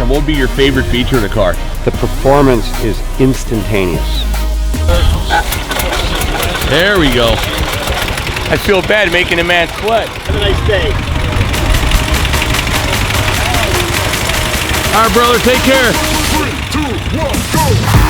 background, what would be your favorite feature of the car? The performance is instantaneous. There we go. I feel bad making a man sweat. Have a nice day. All right, brother, take care. 3, 2, 1, go!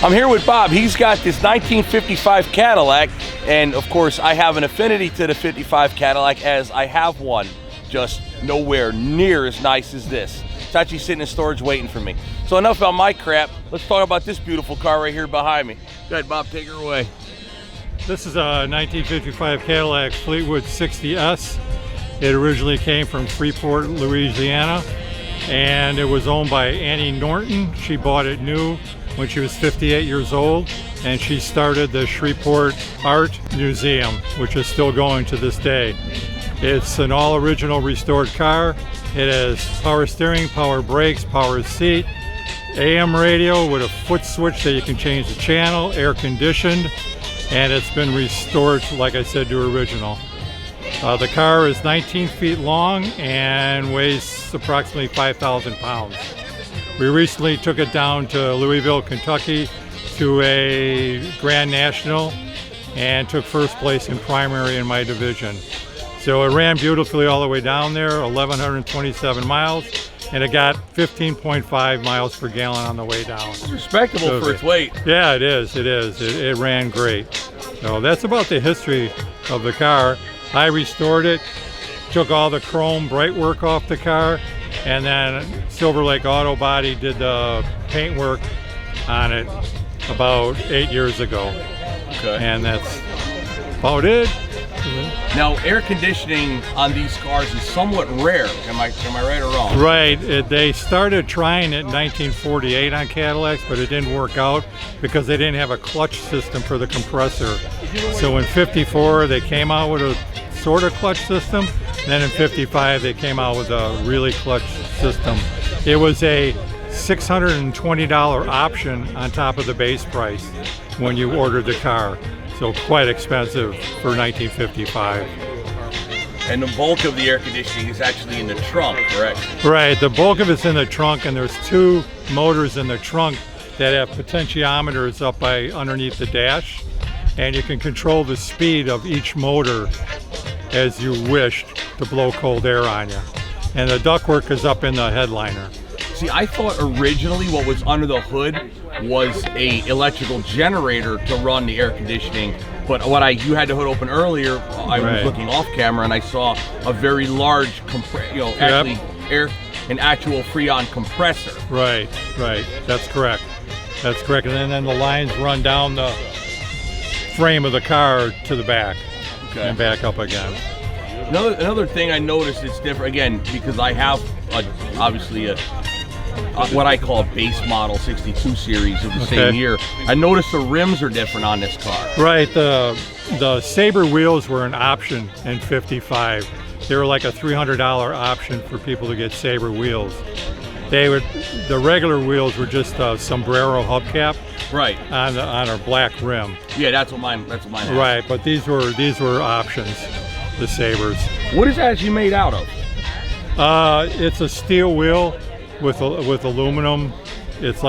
I'm here with Bob. He's got this 1955 Cadillac, and of course I have an affinity to the 55 Cadillac as I have one, just nowhere near as nice as this. It's actually sitting in storage waiting for me. So enough about my crap. Let's talk about this beautiful car right here behind me. Go ahead, Bob, take her away. This is a 1955 Cadillac Fleetwood 60S. It originally came from Freeport, Louisiana, and it was owned by Annie Norton. She bought it new when she was 58 years old, and she started the Shreveport Art Museum, which is still going to this day. It's an all original restored car. It has power steering, power brakes, power seat, AM radio with a foot switch that you can change the channel, air conditioned, and it's been restored, like I said, to original. The car is 19 feet long and weighs approximately 5,000 pounds. We recently took it down to Louisville, Kentucky to a Grand National and took first place in primary in my division. So it ran beautifully all the way down there, 1,127 miles, and it got 15.5 miles per gallon on the way down. It's respectable for its weight. Yeah, it is. It ran great. So that's about the history of the car. I restored it, took all the chrome bright work off the car, and then Silver Lake Auto Body did the paint work on it about 8 years ago. Okay. And that's about it. Now, air conditioning on these cars is somewhat rare. Am I right or wrong? Right. They started trying it in 1948 on Cadillacs, but it didn't work out because they didn't have a clutch system for the compressor. So in 54, they came out with a sort of clutch system. Then in 55, they came out with a really clutch system. It was a $620 option on top of the base price when you ordered the car. So quite expensive for 1955. And the bulk of the air conditioning is actually in the trunk, correct? Right, the bulk of it's in the trunk, and there's two motors in the trunk that have potentiometers up by underneath the dash, and you can control the speed of each motor as you wish to blow cold air on you. And the ductwork is up in the headliner. See, I thought originally what was under the hood was a electrical generator to run the air conditioning, but you had the hood open earlier, I was looking off camera and I saw a very large actually an actual Freon compressor. Right, right. That's correct. That's correct. And then the lines run down the frame of the car to the back and back up again. Another thing I noticed is different, again, because I have obviously what I call a base model 62 series of the same year. I noticed the rims are different on this car. Right, the Sabre wheels were an option in 55. They were like a $300 option for people to get Sabre wheels. The regular wheels were just a sombrero hubcap, right, on a black rim. Yeah, that's what mine has. Right, but these were options, the Sabres. What is that actually made out of? It's a steel wheel with aluminum. It's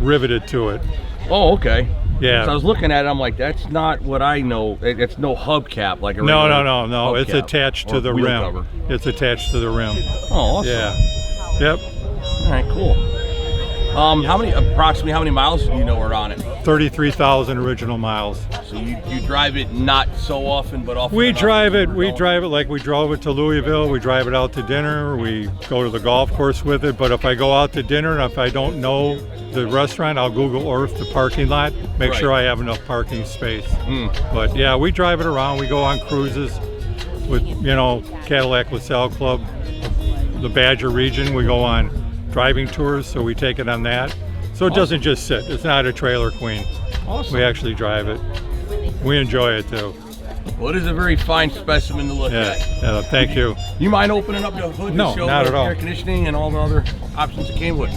riveted to it. Oh, okay. Yeah. So I was looking at it, I'm like, that's not what I know. It's no hubcap like a No. It's attached to the rim. Cover. It's attached to the rim. Oh, awesome. Yeah. Yep. All right, cool. Approximately how many miles do you know are on it? 33,000 original miles. So you drive it not so often, but often. We drive it like we drove it to Louisville. We drive it out to dinner. We go to the golf course with it. But if I go out to dinner and if I don't know the restaurant, I'll Google Earth the parking lot, make sure I have enough parking space. But yeah, we drive it around. We go on cruises with, Cadillac LaSalle Club, the Badger region. We go on driving tours, so we take it on that. So it doesn't just sit. It's not a trailer queen. Awesome. We actually drive it. We enjoy it too. Well, it is a very fine specimen to look at. Yeah, thank you. You mind opening up the hood No, to show not the at all. air conditioning and all the other options it came with?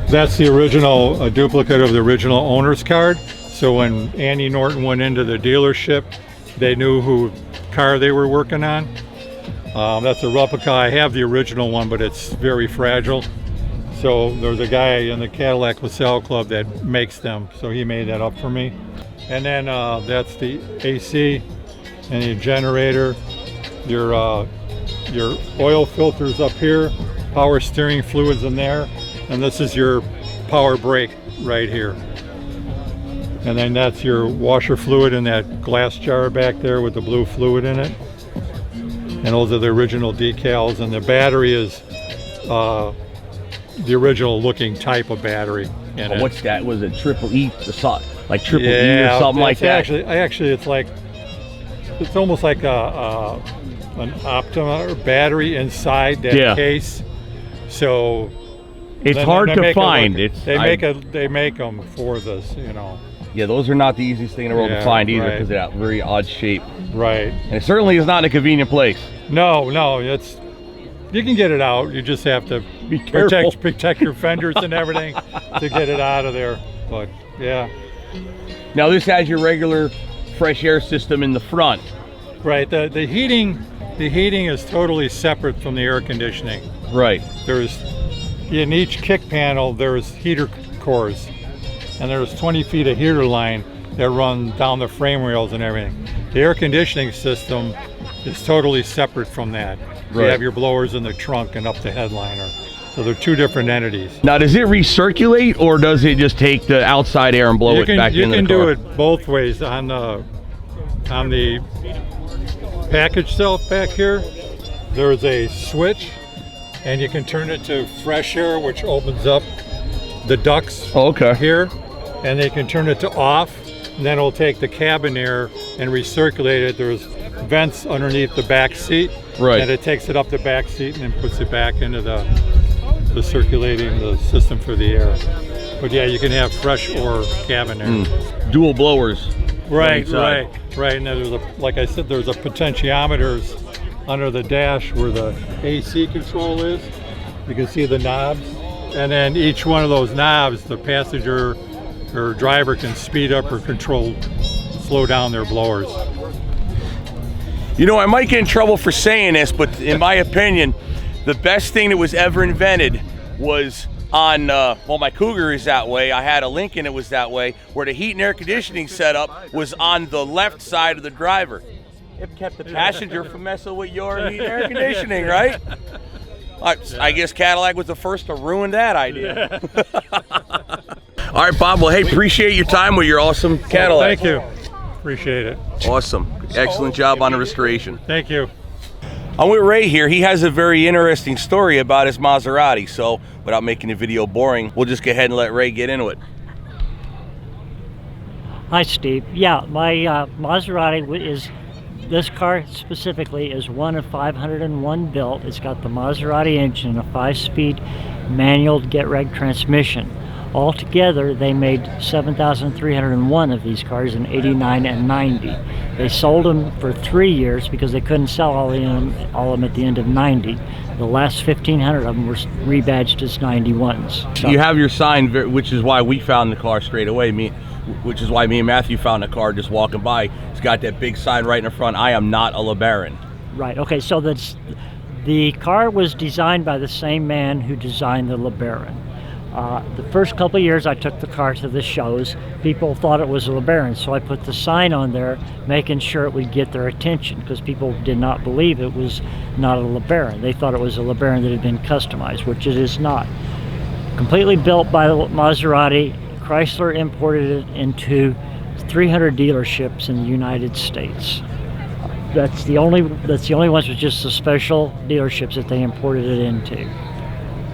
That's the original, a duplicate of the original owner's card. So when Annie Norton went into the dealership, they knew who car they were working on. That's a replica. I have the original one, but it's very fragile. So there's a guy in the Cadillac LaSalle Club that makes them. So he made that up for me. And then that's the AC and the generator. Your oil filters up here, power steering fluids in there. And this is your power brake right here. And then that's your washer fluid in that glass jar back there with the blue fluid in it. And those are the original decals. And the battery is the original looking type of battery in it. What's that? Was it triple E? Like triple E or something like that? Actually, it's almost like an Optima battery inside that case. So it's hard to find. They make them for this, Yeah, those are not the easiest thing in the world to find either, because they're very odd shape. Right. And it certainly is not a convenient place. No, you can get it out. You just have to be careful, protect your fenders and everything to get it out of there. But yeah. Now this has your regular fresh air system in the front. Right. The heating is totally separate from the air conditioning. Right. In each kick panel, there's heater cores, and there's 20 feet of heater line that run down the frame rails and everything. The air conditioning system is totally separate from that. You have your blowers in the trunk and up the headliner. So they're two different entities. Now, does it recirculate, or does it just take the outside air and blow it back into the car? You can do it both ways. On the package shelf back here, there's a switch, and you can turn it to fresh air, which opens up the ducts here, and they can turn it to off, and then it'll take the cabin air and recirculate it. There's vents underneath the back seat, and it takes it up the back seat and then puts it back into the circulating the system for the air. But yeah, you can have fresh or cabin air. Dual blowers. Right. And then like I said, there's a potentiometers under the dash where the AC control is. You can see the knobs, and then each one of those knobs, the passenger or driver can speed up or slow down their blowers. I might get in trouble for saying this, but in my opinion, the best thing that was ever invented was on, my Cougar is that way. I had a Lincoln that was that way, where the heat and air conditioning setup was on the left side of the driver. It kept the passenger from messing with your heat and air conditioning, right? I guess Cadillac was the first to ruin that idea. All All right, Bob. Well, hey, appreciate your time with your awesome Cadillac. Thank you. Appreciate it. Awesome. Excellent job on the restoration. Thank you. I'm with Ray here. He has a very interesting story about his Maserati. So without making the video boring, we'll just go ahead and let Ray get into it. Hi, Steve. Yeah, my Maserati is, this car specifically is one of 501 built. It's got the Maserati engine, a 5-speed manual get-reg transmission. Altogether, they made 7,301 of these cars in 89 and 90. They sold them for 3 years because they couldn't sell all of them at the end of 90. The last 1,500 of them were rebadged as 91s. So, You have your sign, which is why we found the car straight away. Which is why me and Matthew found the car just walking by. It's got that big sign right in the front. I am not a LeBaron. right, okay, so the car was designed by the same man who designed the LeBaron. The first couple of years I took the car to the shows, people thought it was a LeBaron, so I put the sign on there making sure it would get their attention, because people did not believe it was not a LeBaron. They thought it was a LeBaron that had been customized, which it is not. Completely built by the Maserati. Chrysler imported it into 300 dealerships in the United States. That's the only ones with just the special dealerships that they imported it into.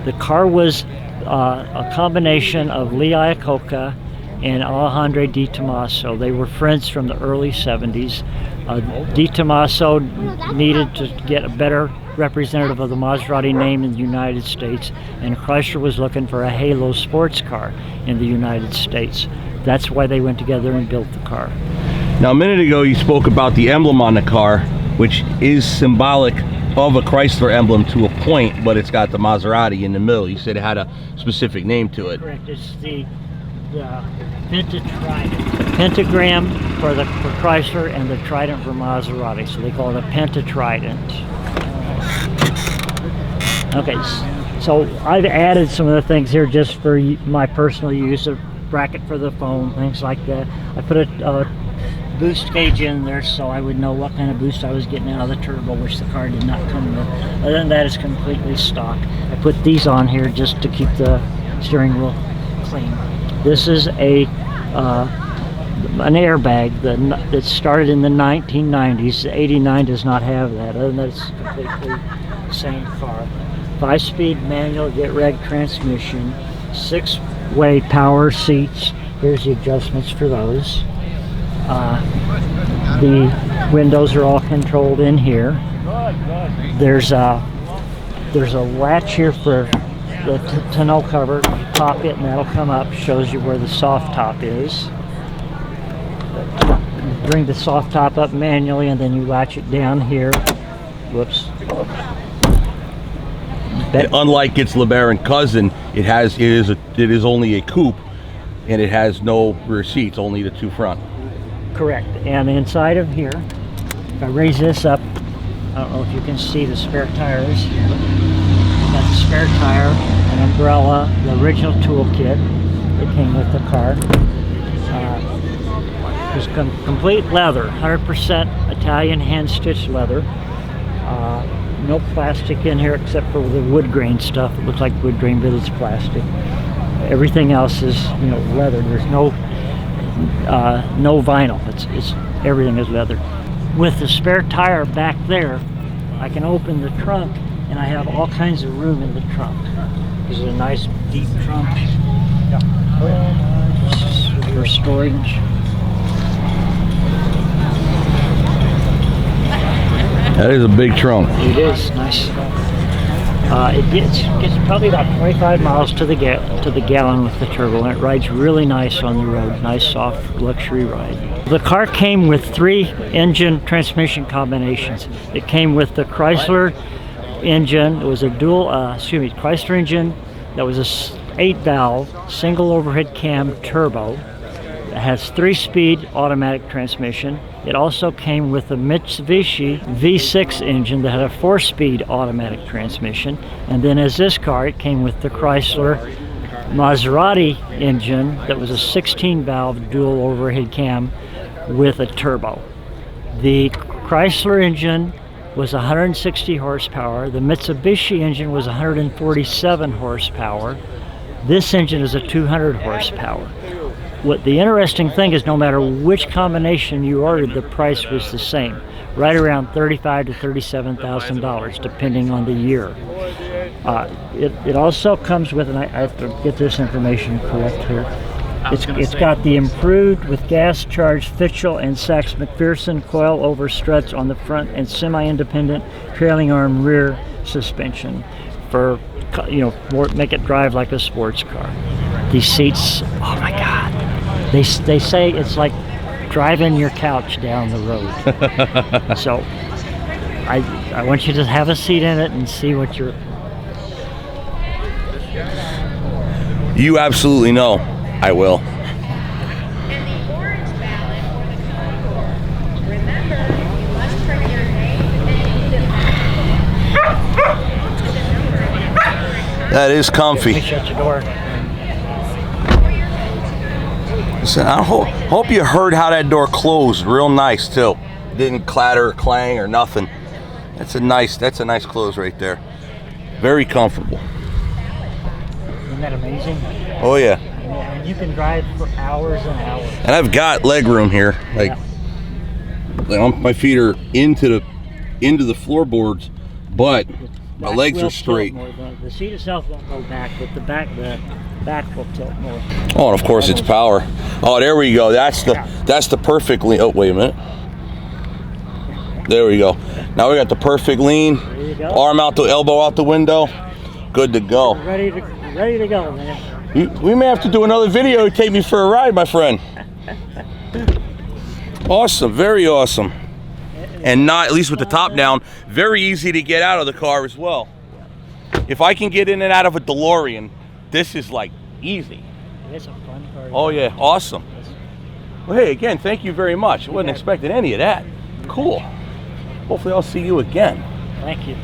The car was a combination of Lee Iacocca and Alejandro Di Tommaso. They were friends from the early 70s. Di Tommaso needed to get a better representative of the Maserati name in the United States, and Chrysler was looking for a halo sports car in the United States. That's why they went together and built the car. Now, a minute ago, you spoke about the emblem on the car, which is symbolic of a Chrysler emblem to a point, but it's got the Maserati in the middle. You said it had a specific name to it. Correct. It's the pentatrident. The pentagram for Chrysler and the trident for Maserati, so they call it a pentatrident. Okay, so I've added some of the things here just for my personal use, a bracket for the phone, things like that. I put a boost gauge in there so I would know what kind of boost I was getting out of the turbo, which the car did not come with. Other than that, it's completely stock. I put these on here just to keep the steering wheel clean. This is an airbag that started in the 1990s. The 89 does not have that. Other than that, it's completely the same car. 5-speed manual get-reg transmission, 6-way power seats. Here's the adjustments for those. The windows are all controlled in here. There's a latch here for the tonneau cover. You pop it and that'll come up, shows you where the soft top is. You bring the soft top up manually and then you latch it down here. Whoops. Unlike its LeBaron cousin, it is only a coupe, and it has no rear seats, only the two front. Correct. And inside of here, if I raise this up, I don't know if you can see the spare tires. Got the spare tire, an umbrella, the original toolkit that came with the car. It's complete leather, 100% Italian hand-stitched leather. No plastic in here except for the wood grain stuff. It looks like wood grain, but it's plastic. Everything else is, leather. There's no vinyl. It's everything is leather. With the spare tire back there, I can open the trunk, and I have all kinds of room in the trunk. This is a nice deep trunk for storage. That is a big trunk. It is nice. It gets probably about 25 miles to the gallon with the turbo, and it rides really nice on the road. Nice, soft, luxury ride. The car came with 3 engine transmission combinations. It came with the Chrysler engine. It was a Chrysler engine that was a 8-valve single overhead cam turbo. It has 3-speed automatic transmission. It also came with a Mitsubishi V6 engine that had a 4-speed automatic transmission. And then as this car, it came with the Chrysler Maserati engine that was a 16-valve dual overhead cam with a turbo. The Chrysler engine was 160 horsepower. The Mitsubishi engine was 147 horsepower. This engine is a 200 horsepower. What the interesting thing is, no matter which combination you ordered, the price was the same, right around $35,000 to $37,000, depending on the year. It also comes with, and I have to get this information correct here. It's got the improved with gas charged Fitchel and Sachs McPherson coil over struts on the front and semi-independent trailing arm rear suspension for, make it drive like a sports car. These seats, oh my God. They say it's like driving your couch down the road. So I want you to have a seat in it and see what you're... You absolutely know I will. And the orange ballot for the Concours. Remember, you must print your name and That is comfy. Let me shut your door. Listen, I hope you heard how that door closed real nice too. It didn't clatter or clang or nothing. That's a nice close right there. Very comfortable. Isn't that amazing? Oh yeah. And you can drive for hours and hours. And I've got leg room here. Like my feet are into the floorboards, but my legs are straight. The seat itself won't go back, but the back will tilt more. Oh, and of course it's power. Oh, there we go. That's the perfect lean. Oh, wait a minute. There we go. Now we got the perfect lean. There you go. Arm out the elbow out the window. Good to go. Ready to go, man. We may have to do another video to take me for a ride, my friend. Awesome, very awesome. And not, at least with the top down, very easy to get out of the car as well. If I can get in and out of a DeLorean, this is like easy. It's a fun car. Oh yeah, awesome. Well, hey, again, thank you very much. I wasn't expecting any of that. Cool. Hopefully I'll see you again. Thank you.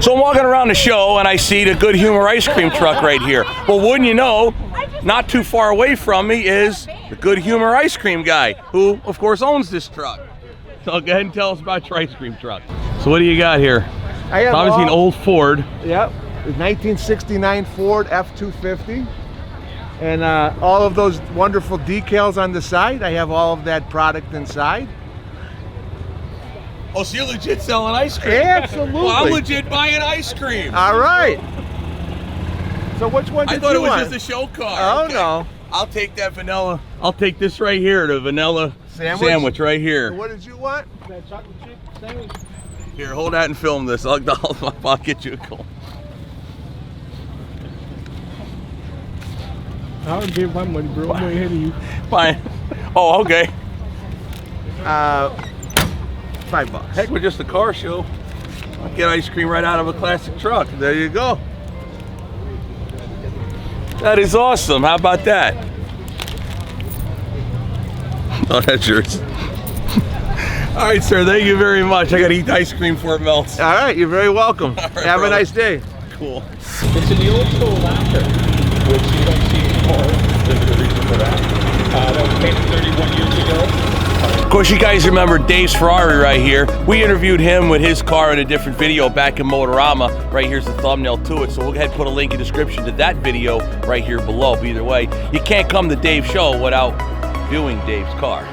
So I'm walking around the show and I see the Good Humor ice cream truck right here. Well, wouldn't you know, not too far away from me is the Good Humor ice cream guy, who, of course, owns this truck. So go ahead and tell us about your ice cream truck. So what do you got here? I have obviously an old Ford. Yep, 1969 Ford F-250. And all of those wonderful decals on the side. I have all of that product inside. Oh, so you're legit selling ice cream? Absolutely. Well, I'm legit buying ice cream. All right. So which one did you want? I thought it was just a show car. Oh, okay. no. I'll take that vanilla. I'll take this right here, the vanilla sandwich right here. What did you want? That chocolate chip sandwich? Here, hold that and film this. I'll get you a call. I'll give my money, bro. I'm way ahead of you. Fine. Oh, okay. $5. Heck, with just a car show, I'll get ice cream right out of a classic truck. There you go. That is awesome. How about that? Oh, that's yours. All right, sir. Thank you very much. I got to eat ice cream before it melts. All right, you're very welcome. Right, Have a nice day. Cool. It's in the old school laughter, which you don't see anymore. There's a good reason for that. That was painted 31 years ago. Of course, you guys remember Dave's Ferrari right here. We interviewed him with his car in a different video back in Motorama. Right here's the thumbnail to it. So we'll go ahead and put a link in the description to that video right here below. But either way, you can't come to Dave's show without viewing Dave's car.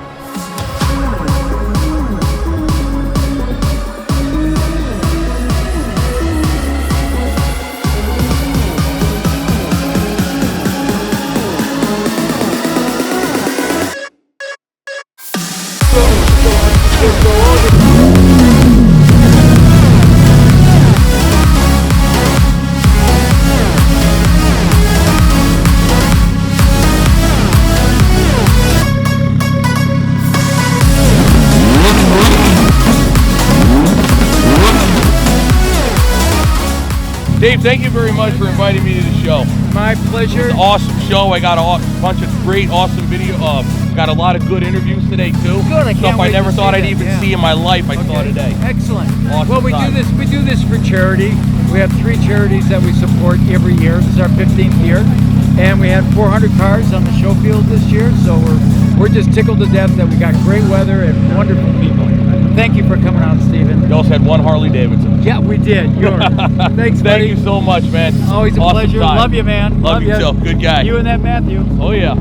Dave, thank you very much for inviting me to the show. My pleasure. It's an awesome show. I got a bunch of great, awesome video. Got a lot of good interviews today too. Good. I can't Stuff I wait never to thought see I'd that. even Yeah. see in my life. I saw today. Excellent. Awesome Well, we time. do this for charity. We have 3 charities that we support every year. This is our 15th year, and we had 400 cars on the show field this year. So we're just tickled to death that we got great weather and wonderful people. Thank you for coming out, Stephen. You also had one Harley Davidson. Yeah, we did. Yours. Thanks, buddy. Thank you so much, man. Always a Awesome pleasure. time. Love you, man. Love you ya. too. Good guy. You and that Matthew. Oh yeah.